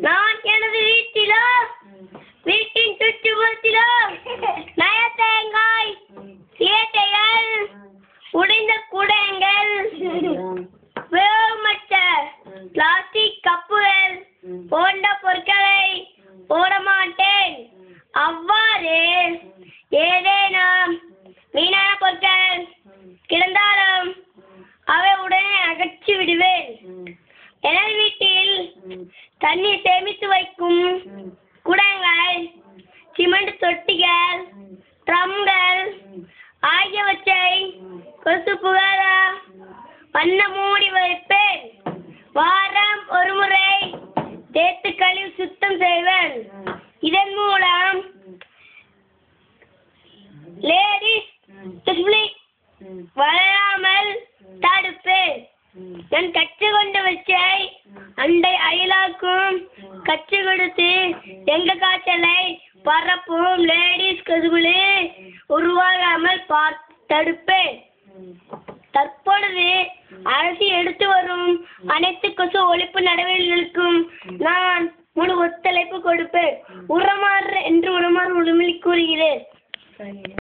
நான் எனது வீட்டிலோ வீட்டின் சுற்றுப்புறத்திலோ நய தேங்காய் சியட்டைகள் உடைந்த குடங்கள் உபயோகமற்ற பிளாஸ்டிக் கப்புகள் போன்ற பொருட்களை போட மாட்டேன். அவ்வாறு ஏதேனும் வீணான பொருட்கள் கிடந்தாலும் அவை உடனே அகற்றி விடுவேன். எனது வீட்டில் தண்ணீர் சேமித்து வைக்கும் குடங்கள், சிமெண்ட் தொட்டிகள், ட்ரம்கள் ஆகியவற்றை கொசு புகாத வண்ண மூடி வைப்பேன். வாரம் ஒரு முறை தேய்த்து கழுவி சுத்தம் செய்வேன். இதன் மூலம் லேடிஸ் வளராமல் தடுப்பேன். நான் கற்றுக்கொண்ட வச்சை அண்டை அயலாக்கும் கற்றுக் கொடுத்து எங்க காய்ச்சலை பரப்பும் லேடிஸ் கொசுகுலி உருவாகாமல் தடுப்பேன். தற்பொழுது அரசு எடுத்து வரும் அனைத்து கொசு ஒழிப்பு நடவடிக்கைகளுக்கும் நான் முழு ஒத்துழைப்பு கொடுப்பேன். உரமாறு என்று உரமாறு உரிமை கூறுகிறேன்.